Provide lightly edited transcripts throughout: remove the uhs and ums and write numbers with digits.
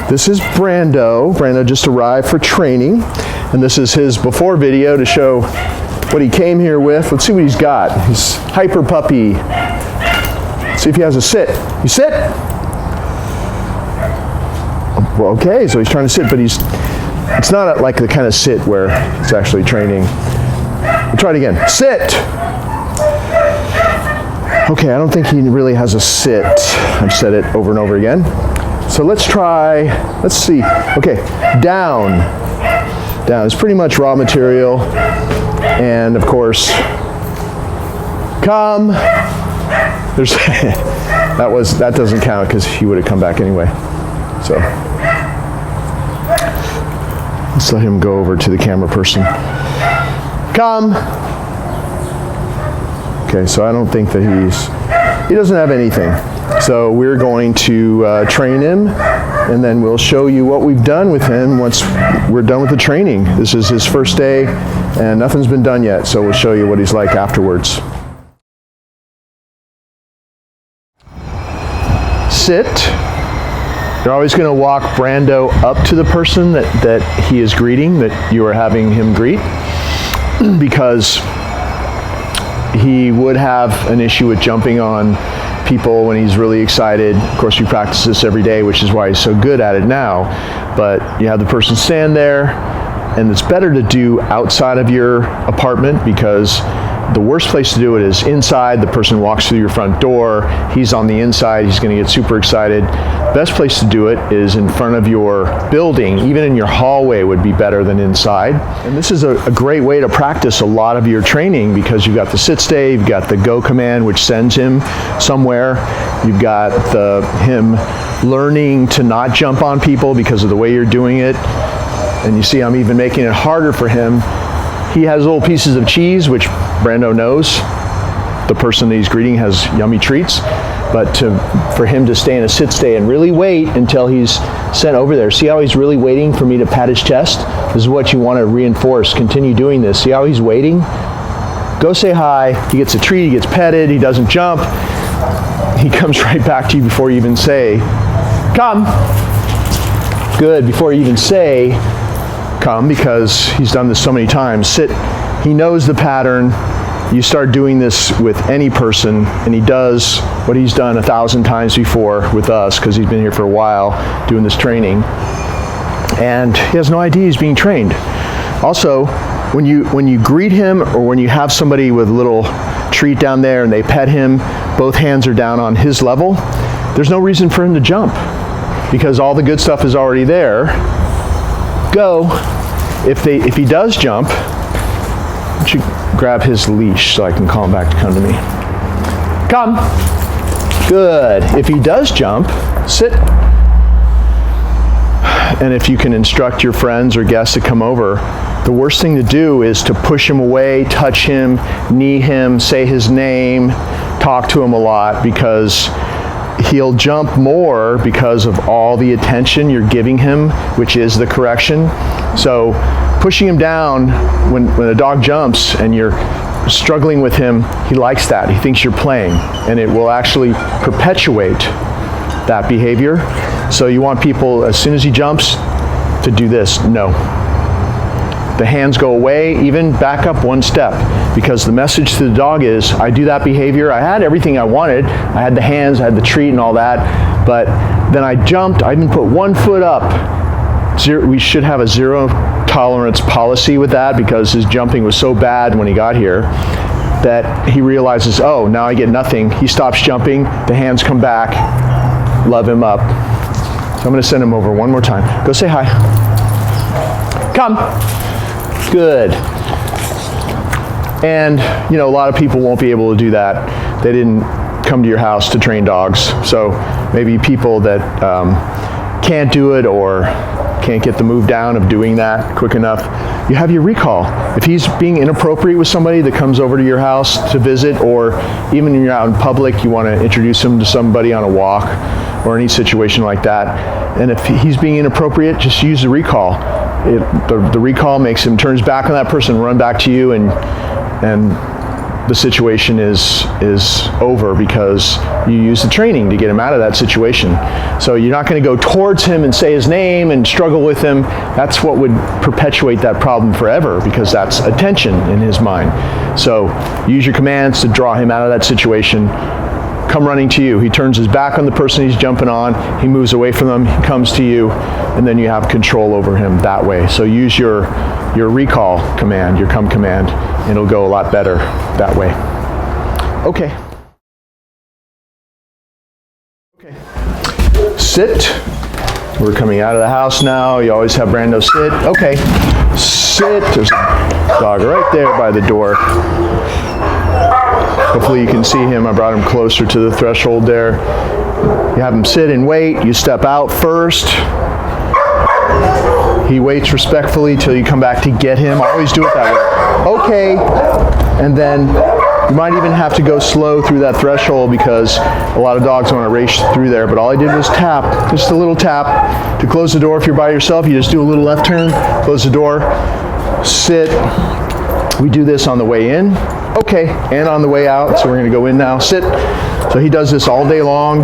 This is Brando. Brando just arrived for training, and this is his before video to show what he came here with. Let's see what he's got. He's hyper puppy. Let's see if he has a sit. You sit? Well, okay, so he's trying to sit, but it's not like the kind of sit where it's actually training. We'll try it again. Sit! Okay, I don't think he really has a sit. I've said it over and over again. So let's see. Okay, down. Down is pretty much raw material. And of course, come. That doesn't count because he would have come back anyway. So let's let him go over to the camera person. Come. Okay, so I don't think that he doesn't have anything. So we're going to train him, and then we'll show you what we've done with him once we're done with the training. This is his first day, and nothing's been done yet, so we'll show you what he's like afterwards. Sit. You're always going to walk Brando up to the person that he is greeting, that you are having him greet, because he would have an issue with jumping on people when he's really excited. Of course, we practice this every day, which is why he's so good at it now. But you have the person stand there, and it's better to do outside of your apartment, because the worst place to do it is inside. The person walks through your front door, he's on the inside, he's going to get super excited. Best place to do it is in front of your building. Even in your hallway would be better than inside. And this is a great way to practice a lot of your training, because you've got the sit stay, you've got the go command, which sends him somewhere. You've got him learning to not jump on people because of the way you're doing it. And you see I'm even making it harder for him. He has little pieces of cheese, which Brando knows the person that he's greeting has yummy treats. But for him to stay in a sit stay and really wait until he's sent over there. See how he's really waiting for me to pat his chest? This is what you want to reinforce. Continue doing this. See how he's waiting? Go say hi. He gets a treat. He gets petted. He doesn't jump. He comes right back to you before you even say, come. Good. Before you even say, come, because he's done this so many times. Sit. He knows the pattern. You start doing this with any person, and he does what he's done 1,000 times before with us, because he's been here for a while doing this training, and he has no idea he's being trained. Also, when you greet him, or when you have somebody with a little treat down there and they pet him, both hands are down on his level, there's no reason for him to jump, because all the good stuff is already there. Go. If he does jump, why don't you grab his leash so I can call him back to come to me. Come. Good. If he does jump, sit. And if you can instruct your friends or guests to come over, the worst thing to do is to push him away, touch him, knee him, say his name, talk to him a lot, because he'll jump more because of all the attention you're giving him, which is the correction. So pushing him down when a dog jumps and you're struggling with him, he likes that. He thinks you're playing, and it will actually perpetuate that behavior. So you want people, as soon as he jumps, to do this. No. The hands go away, even back up one step, because the message to the dog is, I do that behavior, I had everything I wanted, I had the hands, I had the treat and all that, but then I jumped, I even put one foot up. We should have a zero tolerance policy with that, because his jumping was so bad when he got here that he realizes, oh, now I get nothing. He stops jumping, the hands come back, love him up. So I'm going to send him over one more time. Go say hi. Come. Good. And, a lot of people won't be able to do that. They didn't come to your house to train dogs. So maybe people that can't do it, or can't get the move down of doing that quick enough, you have your recall. If he's being inappropriate with somebody that comes over to your house to visit, or even when you're out in public, you want to introduce him to somebody on a walk or any situation like that, and if he's being inappropriate, just use the recall. The recall makes him turns back on that person, run back to you, and the situation is over because you use the training to get him out of that situation. So you're not going to go towards him and say his name and struggle with him. That's what would perpetuate that problem forever, because that's attention in his mind. So use your commands to draw him out of that situation. Come running to you. He turns his back on the person he's jumping on. He moves away from them. He comes to you, and then you have control over him that way. So use your recall command, your come command, and it'll go a lot better that way. Okay. Sit. We're coming out of the house now. You always have Brando sit. Okay. Sit. There's a dog right there by the door. Hopefully you can see him. I brought him closer to the threshold there. You have him sit and wait. You step out first. He waits respectfully till you come back to get him. Always do it that way. Okay. And then you might even have to go slow through that threshold, because a lot of dogs want to race through there. But all I did was tap, just a little tap. To close the door, if you're by yourself, you just do a little left turn, close the door, sit. We do this on the way in. Okay, and on the way out, so we're going to go in now. Sit. So he does this all day long.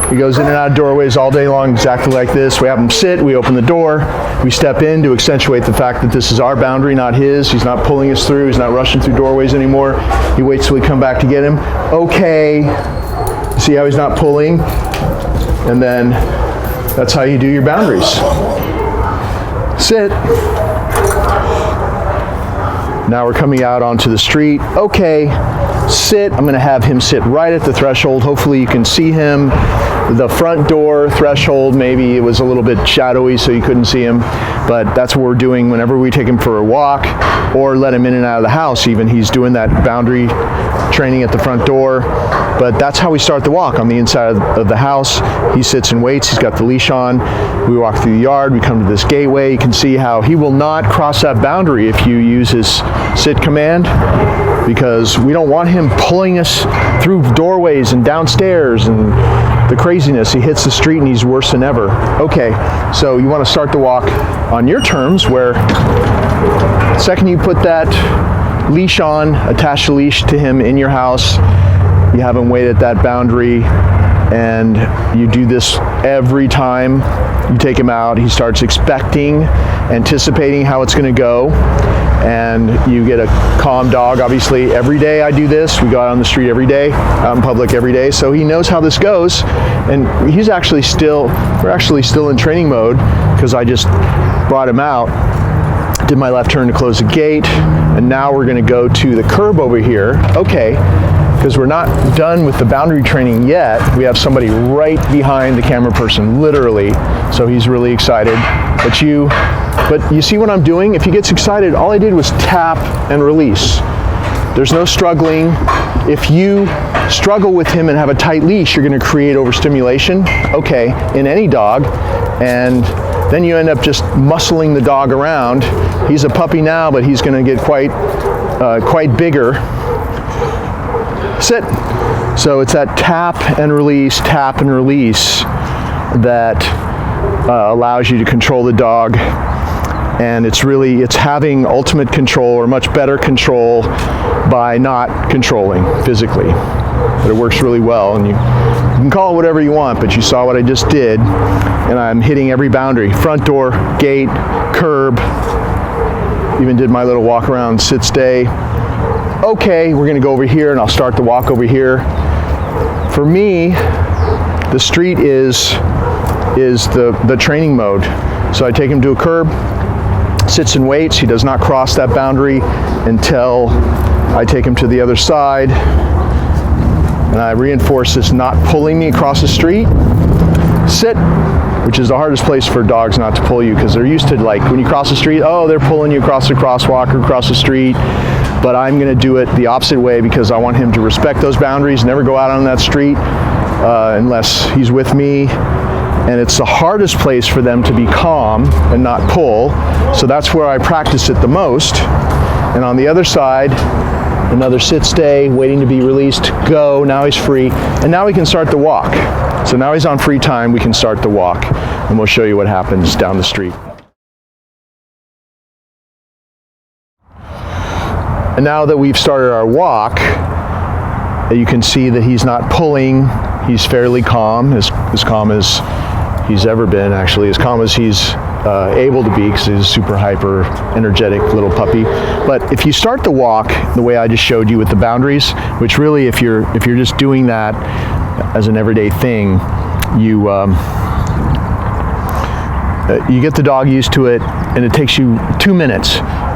He goes in and out of doorways all day long, exactly like this. We have him sit, we open the door, we step in to accentuate the fact that this is our boundary, not his. He's not pulling us through, he's not rushing through doorways anymore. He waits till we come back to get him. Okay, see how he's not pulling? And then that's how you do your boundaries. Sit. Now we're coming out onto the street. Okay, sit. I'm going to have him sit right at the threshold. Hopefully you can see him. The front door threshold, maybe it was a little bit shadowy so you couldn't see him, but that's what we're doing whenever we take him for a walk or let him in and out of the house. Even he's doing that boundary training at the front door, but that's how we start the walk. On the inside of the house, he sits and waits. He's got the leash on. We walk through the yard. We come to this gateway. You can see how he will not cross that boundary if you use his sit command, because we don't want him pulling us through doorways and downstairs and the craziness. He hits the street and he's worse than ever. Okay, so you want to start the walk on your terms, where the second you put that leash on, attach the leash to him in your house, you have him wait at that boundary, and you do this every time you take him out. He starts anticipating how it's going to go, and you get a calm dog. Obviously, every day I do this. We go out on the street every day, out in public every day, so he knows how this goes. And we're actually still in training mode, because I just brought him out, did my left turn to close the gate, and now we're going to go to the curb over here. Okay, because we're not done with the boundary training yet. We have somebody right behind the camera person, literally, so he's really excited. But you see what I'm doing? If he gets excited, all I did was tap and release. There's no struggling. If you struggle with him and have a tight leash, you're going to create overstimulation, okay, in any dog, and then you end up just muscling the dog around. He's a puppy now, but he's going to get quite bigger. Sit. So it's that tap and release that allows you to control the dog. And it's having ultimate control, or much better control, by not controlling physically. But it works really well, and you can call it whatever you want, but you saw what I just did, and I'm hitting every boundary. Front door, gate, curb, even did my little walk around, sit, stay. Okay, we're gonna go over here, and I'll start the walk over here. For me, the street is the training mode. So I take him to a curb, sits and waits. He does not cross that boundary until I take him to the other side, and I reinforce this not pulling me across the street. Sit, which is the hardest place for dogs not to pull you, because they're used to, like, when you cross the street, oh, they're pulling you across the crosswalk or across the street. But I'm going to do it the opposite way, because I want him to respect those boundaries, never go out on that street unless he's with me. And it's the hardest place for them to be calm and not pull. So that's where I practice it the most. And on the other side, another sit, stay, waiting to be released, go. Now he's free. And now we can start the walk. So now he's on free time, we can start the walk. And we'll show you what happens down the street. And now that we've started our walk, you can see that he's not pulling. He's fairly calm, as calm as he's ever been, actually, as calm as he's able to be, because he's a super hyper energetic little puppy. But if you start the walk the way I just showed you with the boundaries, which really, if you're just doing that as an everyday thing, you get the dog used to it, and it takes you 2 minutes.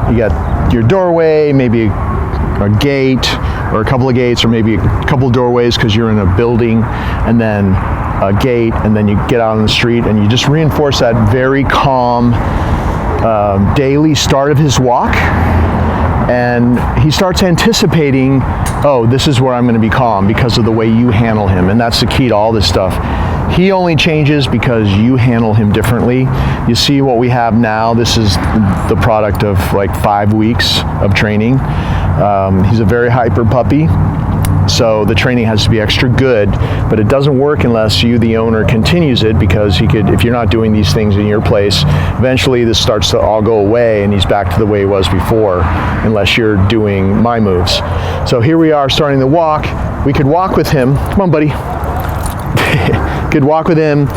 You got your doorway, maybe a gate, or a couple of gates, or maybe a couple of doorways because you're in a building, and then a gate, and then you get out on the street, and you just reinforce that very calm daily start of his walk, and he starts anticipating, oh, this is where I'm going to be calm because of the way you handle him. And that's the key to all this stuff. He only changes because you handle him differently. You see what we have now. This is the product of like 5 weeks of training. He's a very hyper puppy, so the training has to be extra good, but it doesn't work unless you, the owner, continues it, because he could, if you're not doing these things in your place, eventually this starts to all go away and he's back to the way he was before, unless you're doing my moves. So here we are starting the walk. We could walk with him. Come on, buddy. Could walk with him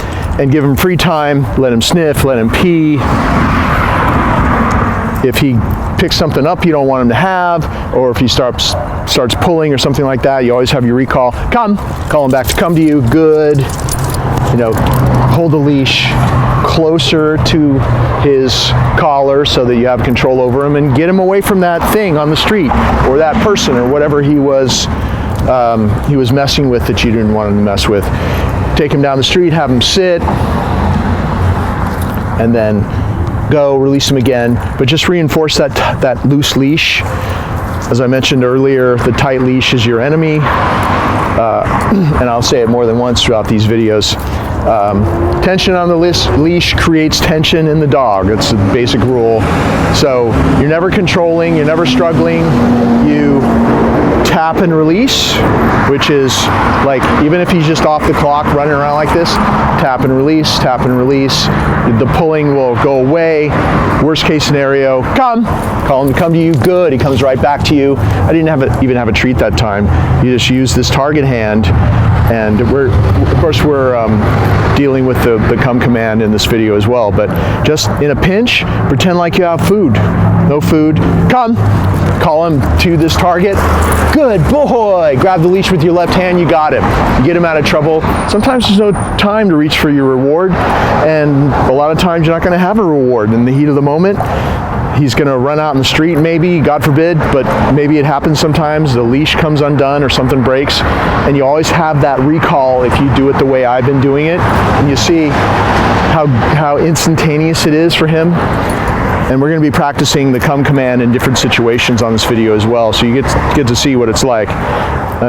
and give him free time, let him sniff, let him pee. If he picks something up you don't want him to have, or if he starts pulling or something like that, you always have your recall. Come, call him back to come to you. Good. You know, hold the leash closer to his collar so that you have control over him, and get him away from that thing on the street or that person or whatever he was messing with that you didn't want him to mess with. Take him down the street, have him sit, and then go, release him again, but just reinforce that loose leash. As I mentioned earlier, the tight leash is your enemy, and I'll say it more than once throughout these videos. Tension on the leash creates tension in the dog. It's a basic rule. So you're never controlling, you're never struggling. You tap and release, which is like, even if he's just off the clock running around like this, tap and release, tap and release. The pulling will go away. Worst case scenario, come, call him to come to you. Good, he comes right back to you. I didn't even have a treat that time. You just use this target hand, and we're dealing with the come command in this video as well, but just in a pinch, pretend like you have food. No food, come, call him to this target. Good boy, grab the leash with your left hand, you got him. You get him out of trouble. Sometimes there's no time to reach for your reward, and a lot of times you're not gonna have a reward in the heat of the moment. He's going to run out in the street, maybe, God forbid, but maybe it happens sometimes. The leash comes undone or something breaks, and you always have that recall if you do it the way I've been doing it. And you see how instantaneous it is for him. And we're going to be practicing the come command in different situations on this video as well, so you get to see what it's like.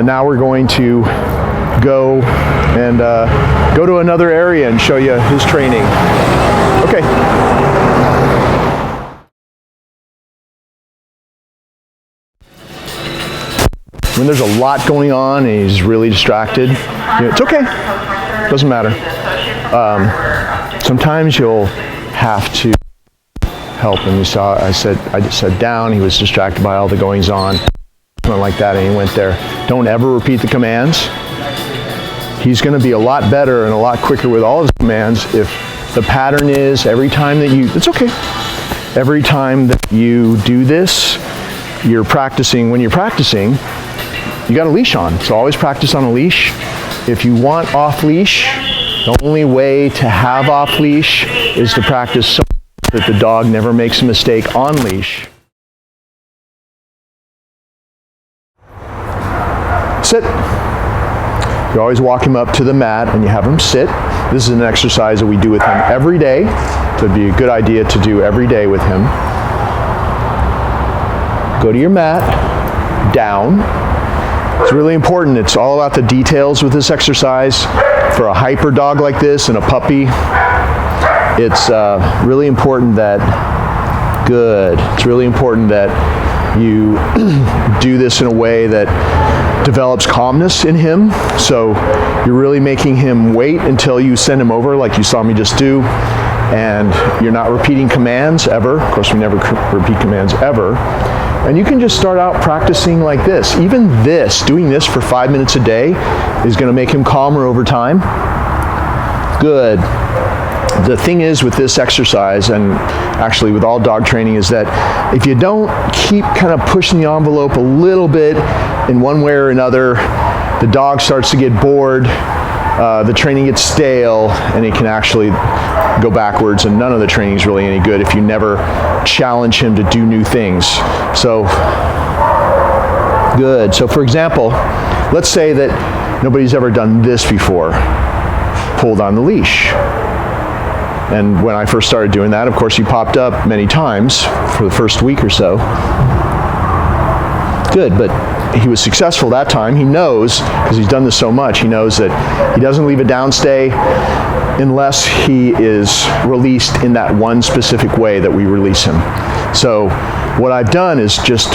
Now we're going to go to another area and show you his training. Okay. When there's a lot going on and he's really distracted, it's okay. Doesn't matter. Sometimes you'll have to help him. You saw, I just said down. He was distracted by all the goings on, something like that, and he went there. Don't ever repeat the commands. He's going to be a lot better and a lot quicker with all his commands if the pattern is every time that you. It's okay. Every time that you do this, you're practicing. When you're practicing, you got a leash on, so always practice on a leash. If you want off leash, the only way to have off leash is to practice so that the dog never makes a mistake on leash. Sit. You always walk him up to the mat and you have him sit. This is an exercise that we do with him every day. So it'd be a good idea to do every day with him. Go to your mat, down. It's really important. It's all about the details with this exercise. For a hyper dog like this and a puppy, it's really important that, it's really important that you do this in a way that develops calmness in him. So you're really making him wait until you send him over, like you saw me just do. And you're not repeating commands ever. Of course, we never repeat commands ever. And you can just start out practicing like this. Even this, doing this for 5 minutes a day is going to make him calmer over time. Good. The thing is with this exercise, and actually with all dog training, is that if you don't keep kind of pushing the envelope a little bit in one way or another, the dog starts to get bored, the training gets stale, and it can actually go backwards, and none of the training is really any good if you never challenge him to do new things. So, good. So for example, let's say that nobody's ever done this before, pulled on the leash. And when I first started doing that, of course, he popped up many times for the first week or so. Good, but he was successful that time. He knows, because he's done this so much, he knows that he doesn't leave a downstay unless he is released in that one specific way that we release him. So what I've done is just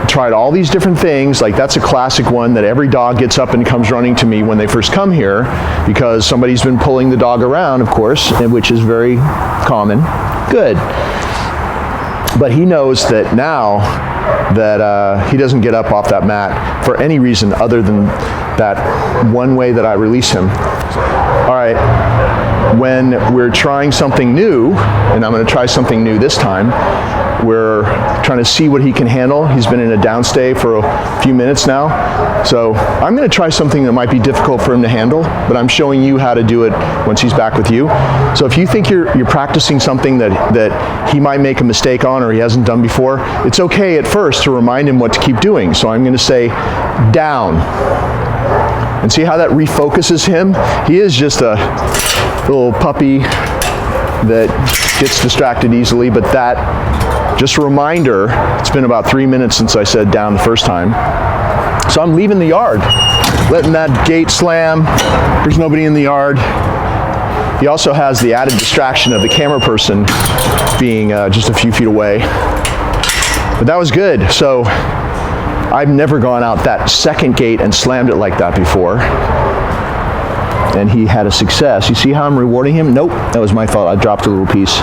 tried all these different things. Like that's a classic one that every dog gets up and comes running to me when they first come here, because somebody's been pulling the dog around, of course, which is very common. Good. But he knows that now that he doesn't get up off that mat for any reason other than that one way that I release him. All right, when we're trying something new, and I'm going to try something new this time, we're trying to see what he can handle. He's been in a downstay for a few minutes now. So I'm going to try something that might be difficult for him to handle, but I'm showing you how to do it once he's back with you. So if you think you're practicing something that he might make a mistake on or he hasn't done before, it's okay at first to remind him what to keep doing. So I'm going to say down. And see how that refocuses him? He is just a little puppy that gets distracted easily, but that, just a reminder, it's been about 3 minutes since I said down the first time. So I'm leaving the yard, letting that gate slam. There's nobody in the yard. He also has the added distraction of the camera person being just a few feet away. But that was good. So I've never gone out that second gate and slammed it like that before. And he had a success. You see how I'm rewarding him? Nope, that was my fault. I dropped a little piece.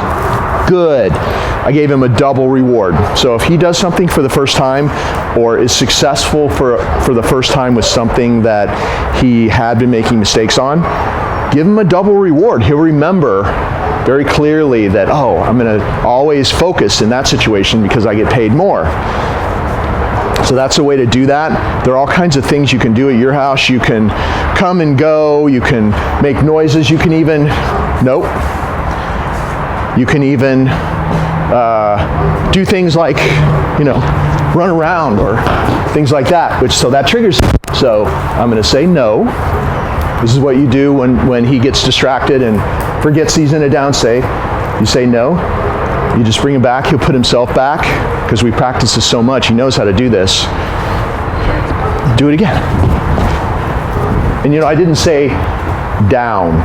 Good. I gave him a double reward. So if he does something for the first time or is successful for the first time with something that he had been making mistakes on, give him a double reward. He'll remember very clearly that, oh, I'm going to always focus in that situation because I get paid more. So that's a way to do that. There are all kinds of things you can do at your house. You can come and go. You can make noises. You can even, nope. You can even do things like, run around or things like that, so that triggers him. So I'm going to say no. This is what you do when he gets distracted and forgets he's in a downstay. You say no. You just bring him back. He'll put himself back because we practice this so much. He knows how to do this. Do it again. And I didn't say down.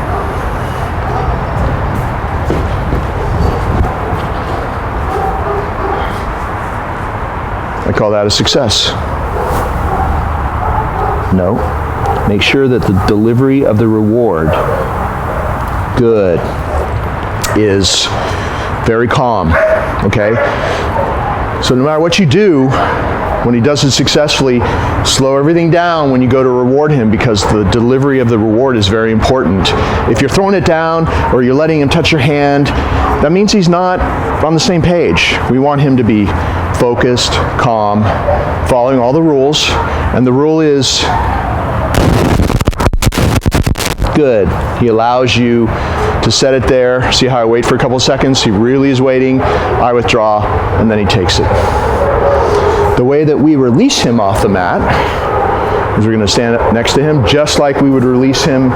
I call that a success. No. Make sure that the delivery of the reward, good, is very calm, okay? So no matter what you do, when he does it successfully, slow everything down when you go to reward him because the delivery of the reward is very important. If you're throwing it down or you're letting him touch your hand, that means he's not on the same page. We want him to be focused, calm, following all the rules, and the rule is good. He allows you to set it there. See how I wait for a couple of seconds? He really is waiting. I withdraw, and then he takes it. The way that we release him off the mat is we're going to stand up next to him just like we would release him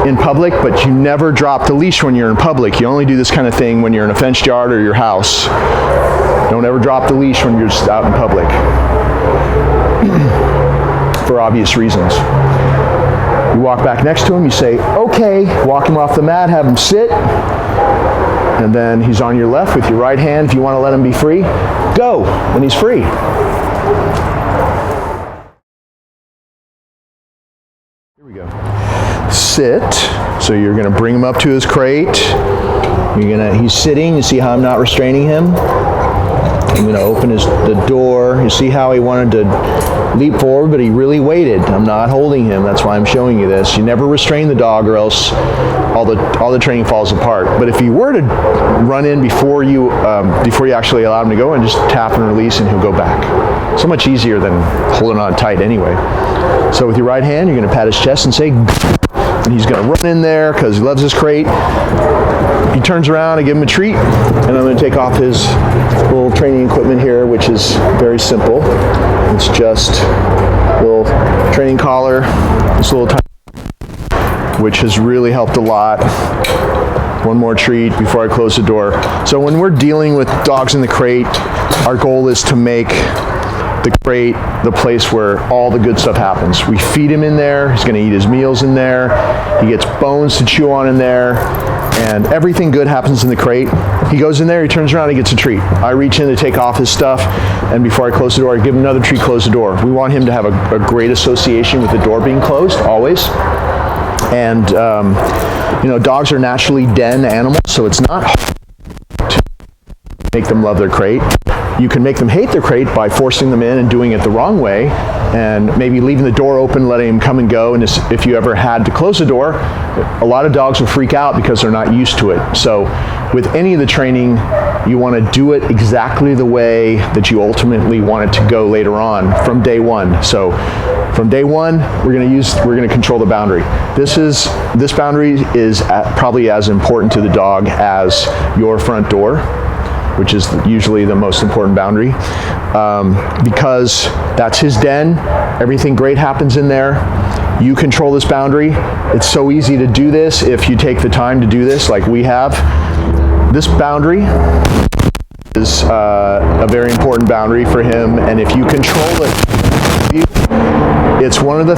in public, but you never drop the leash when you're in public. You only do this kind of thing when you're in a fenced yard or your house. Don't ever drop the leash when you're just out in public for obvious reasons. You walk back next to him, you say, okay, walk him off the mat, have him sit, and then he's on your left with your right hand. If you want to let him be free, go, and he's free. Here we go. Sit, so you're going to bring him up to his crate. He's sitting, you see how I'm not restraining him? I'm going to open the door. You see how he wanted to leap forward, but he really waited. I'm not holding him. That's why I'm showing you this. You never restrain the dog, or else all the training falls apart. But if you were to run in before you actually allow him to go, and just tap and release, and he'll go back. So much easier than holding on tight anyway. So with your right hand, you're going to pat his chest and say, and he's going to run in there because he loves his crate. He turns around, I give him a treat, and I'm going to take off his little training equipment here, which is very simple. It's just a little training collar, this little tiny, which has really helped a lot. One more treat before I close the door. So when we're dealing with dogs in the crate, our goal is to make the crate the place where all the good stuff happens. We feed him in there, he's going to eat his meals in there, he gets bones to chew on in there, and everything good happens in the crate. He goes in there, he turns around, he gets a treat. I reach in to take off his stuff, and before I close the door, I give him another treat, close the door. We want him to have a great association with the door being closed, always. And, dogs are naturally den animals, so it's not hard to make them love their crate. You can make them hate their crate by forcing them in and doing it the wrong way, and maybe leaving the door open, letting them come and go. And if you ever had to close the door, a lot of dogs will freak out because they're not used to it. So with any of the training, you want to do it exactly the way that you ultimately want it to go later on from day one. So from day one, we're going to control the boundary. This boundary is probably as important to the dog as your front door, which is usually the most important boundary, because that's his den. Everything great happens in there. You control this boundary. It's so easy to do this if you take the time to do this like we have. This boundary is a very important boundary for him, and if you control it, it's one of the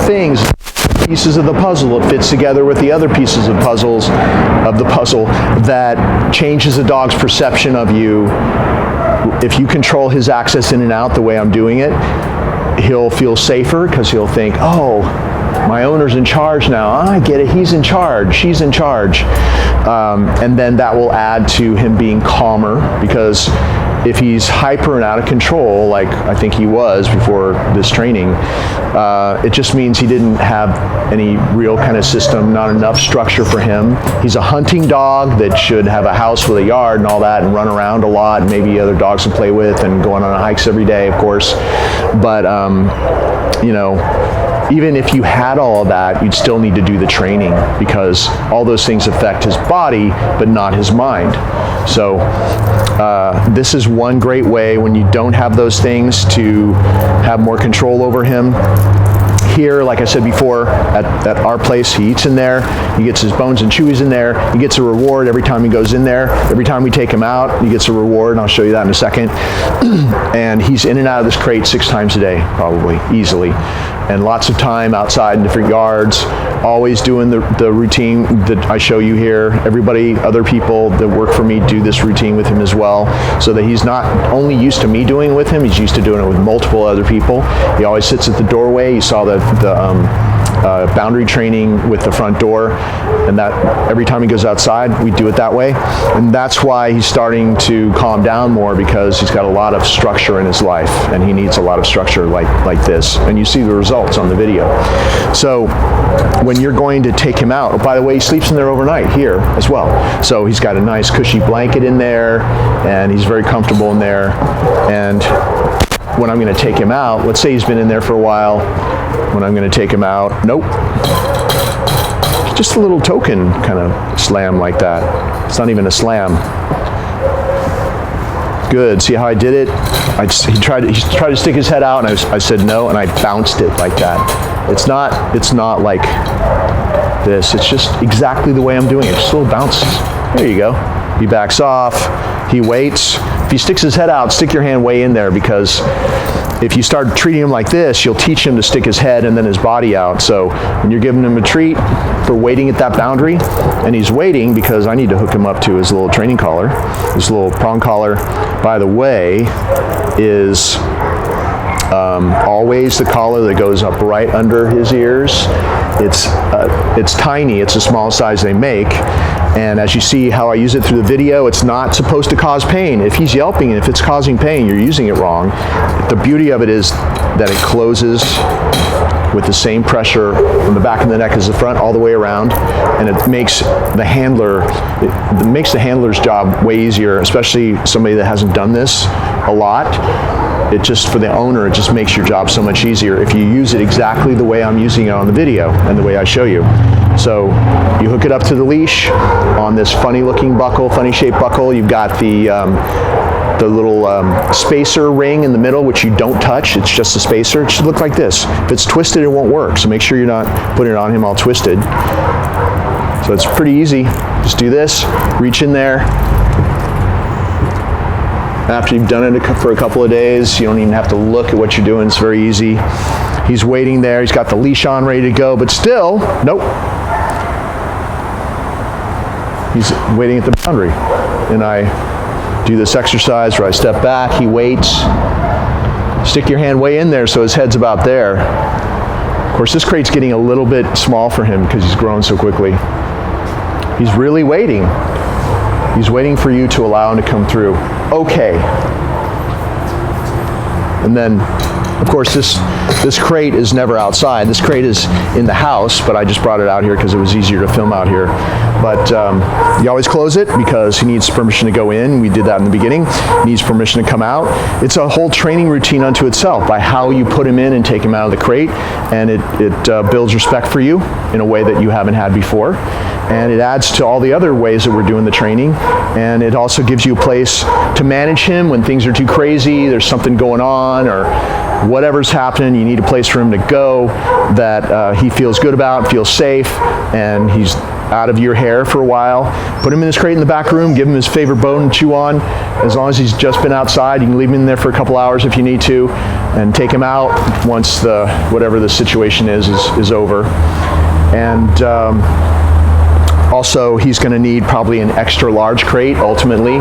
pieces of the puzzle. It fits together with the other pieces of the puzzle that changes the dog's perception of you. If you control his access in and out the way I'm doing it, he'll feel safer because he'll think, oh, my owner's in charge now. I get it. He's in charge. She's in charge. And then that will add to him being calmer, because if he's hyper and out of control, like I think he was before this training, it just means he didn't have any real kind of system, not enough structure for him. He's a hunting dog that should have a house with a yard and all that, and run around a lot, and maybe other dogs to play with, and going on hikes every day, of course. But, even if you had all of that, you'd still need to do the training, because all those things affect his body, but not his mind. So this is one great way, when you don't have those things, to have more control over him. Here, like I said before, at our place, he eats in there, he gets his bones and chewies in there, he gets a reward every time he goes in there. Every time we take him out, he gets a reward, and I'll show you that in a second. And he's in and out of this crate 6 times a day, probably, easily. And lots of time outside in different yards, always doing the routine that I show you here. Other people that work for me do this routine with him as well, so that he's not only used to me doing it with him, he's used to doing it with multiple other people. He always sits at the doorway. You saw the boundary training with the front door, and that every time he goes outside, we do it that way. And that's why he's starting to calm down more, because he's got a lot of structure in his life, and he needs a lot of structure like this. And you see the results on the video. So when you're going to take him out, by the way, he sleeps in there overnight here as well. So he's got a nice cushy blanket in there, and he's very comfortable in there. And when I'm going to take him out, let's say he's been in there for a while. When I'm going to take him out, nope. Just a little token kind of slam like that. It's not even a slam. Good. See how I did it? He tried to stick his head out, and I said no, and I bounced it like that. It's not like this. It's just exactly the way I'm doing it. Just little bounces. There you go. He backs off. He waits. If he sticks his head out, stick your hand way in there, because if you start treating him like this, you'll teach him to stick his head and then his body out. So when you're giving him a treat for waiting at that boundary, and he's waiting because I need to hook him up to his little training collar. This little prong collar, by the way, is always the collar that goes up right under his ears. It's tiny. It's the smallest size they make. And as you see how I use it through the video, it's not supposed to cause pain. If he's yelping and if it's causing pain, you're using it wrong. The beauty of it is that it closes with the same pressure from the back of the neck as the front all the way around, and it makes the handler's job way easier, especially somebody that hasn't done this a lot. It just, for the owner, it just makes your job so much easier if you use it exactly the way I'm using it on the video and the way I show you. So you hook it up to the leash on this funny looking buckle, funny shaped buckle. You've got the little spacer ring in the middle, which you don't touch. It's just a spacer. It should look like this. If it's twisted, it won't work. So make sure you're not putting it on him all twisted. So it's pretty easy. Just do this, reach in there. After you've done it for a couple of days, you don't even have to look at what you're doing. It's very easy. He's waiting there. He's got the leash on, ready to go, but still, nope. He's waiting at the boundary. And I do this exercise where I step back, he waits. Stick your hand way in there so his head's about there. Of course, this crate's getting a little bit small for him because he's grown so quickly. He's really waiting. He's waiting for you to allow him to come through. Okay. And then, of course, this crate is never outside. This crate is in the house, but I just brought it out here because it was easier to film out here. But you always close it because he needs permission to go in. We did that in the beginning. He needs permission to come out. It's a whole training routine unto itself by how you put him in and take him out of the crate, and it builds respect for you in a way that you haven't had before. And it adds to all the other ways that we're doing the training. And it also gives you a place to manage him when things are too crazy, there's something going on, or whatever's happening, you need a place for him to go that he feels good about, feels safe, and he's out of your hair for a while. Put him in this crate in the back room, give him his favorite bone to chew on. As long as he's just been outside, you can leave him in there for a couple hours if you need to, and take him out once whatever the situation is over. And also, he's going to need probably an extra large crate ultimately,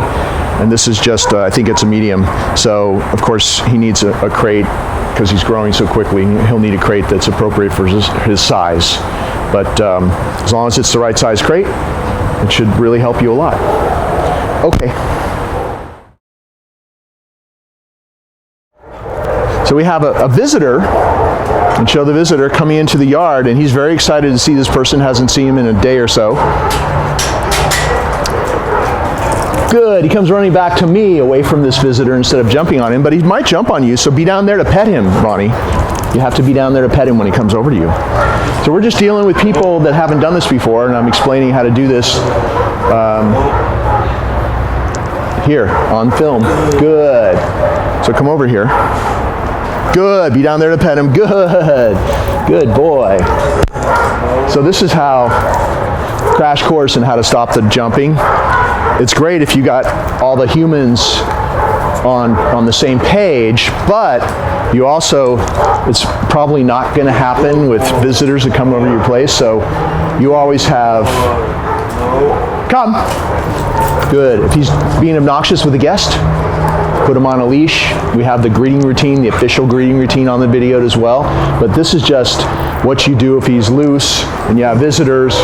and this is just, I think it's a medium. So, of course, he needs a crate because he's growing so quickly. He'll need a crate that's appropriate for his size. But as long as it's the right size crate, it should really help you a lot. Okay. So we have a visitor, and show the visitor coming into the yard, and he's very excited to see this person. Hasn't seen him in a day or so. Good, he comes running back to me away from this visitor instead of jumping on him, but he might jump on you, so be down there to pet him, Ronnie. You have to be down there to pet him when he comes over to you. So we're just dealing with people that haven't done this before, and I'm explaining how to do this here on film. Good. So come over here. Good, be down there to pet him. Good, good boy. So this is how, crash course in how to stop the jumping. It's great if you got all the humans on the same page, but you also, it's probably not going to happen with visitors that come over to your place, so you always have, come. Good, if he's being obnoxious with a guest, put him on a leash. We have the greeting routine, the official greeting routine on the video as well. But this is just what you do if he's loose and you have visitors.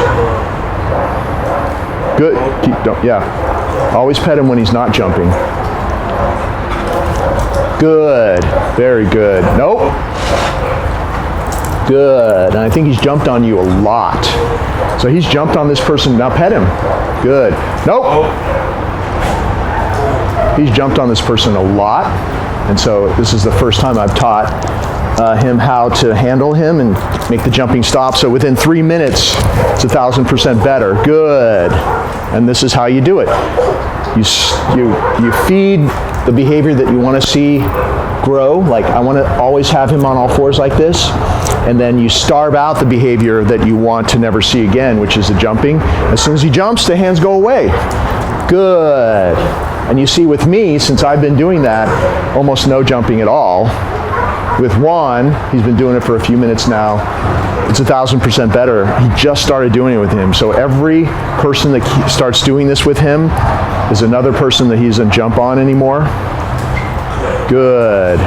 Good. Yeah. Always pet him when he's not jumping. Good. Very good. Nope. Good. And I think he's jumped on you a lot. So he's jumped on this person. Now pet him. Good. Nope. He's jumped on this person a lot, and so this is the first time I've taught him how to handle him and make the jumping stop. So within 3 minutes, it's 1,000% better. Good. And this is how you do it. You feed the behavior that you want to see grow. Like, I want to always have him on all fours like this. And then you starve out the behavior that you want to never see again, which is the jumping. As soon as he jumps, the hands go away. Good. And you see with me, since I've been doing that, almost no jumping at all. With Juan, he's been doing it for a few minutes now. It's 1,000% better. He just started doing it with him. So every person that starts doing this with him is another person that he doesn't jump on anymore. Good.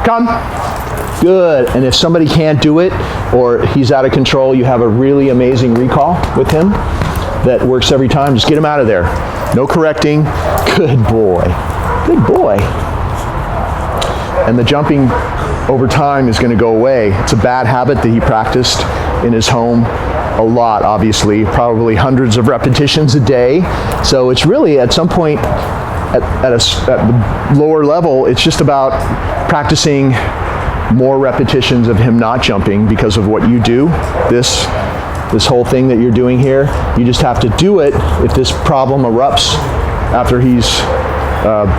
Come. Good. And if somebody can't do it or he's out of control, you have a really amazing recall with him that works every time. Just get him out of there. No correcting. Good boy. Good boy. And the jumping over time is going to go away. It's a bad habit that he practiced in his home a lot, obviously, probably hundreds of repetitions a day. So it's really, at some point, at the lower level, it's just about practicing more repetitions of him not jumping because of what you do. This whole thing that you're doing here, you just have to do it. If this problem erupts after he's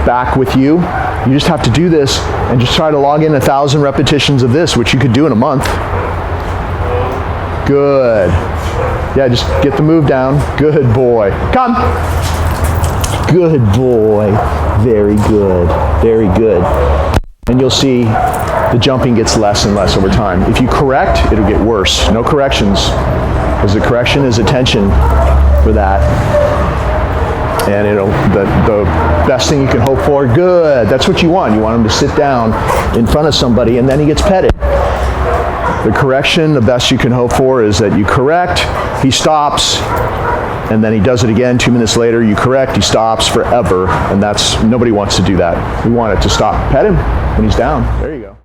back with you, you just have to do this and just try to log in 1,000 repetitions of this, which you could do in a month. Good. Yeah, just get the move down. Good boy. Come. Good boy. Very good. Very good. And you'll see the jumping gets less and less over time. If you correct, it'll get worse. No corrections, because the correction is attention for that. And the best thing you can hope for, good. That's what you want. You want him to sit down in front of somebody and then he gets petted. The correction, the best you can hope for is that you correct, he stops, and then he does it again 2 minutes later, you correct, he stops forever, and nobody wants to do that. We want it to stop. Pet him when he's down. There you go.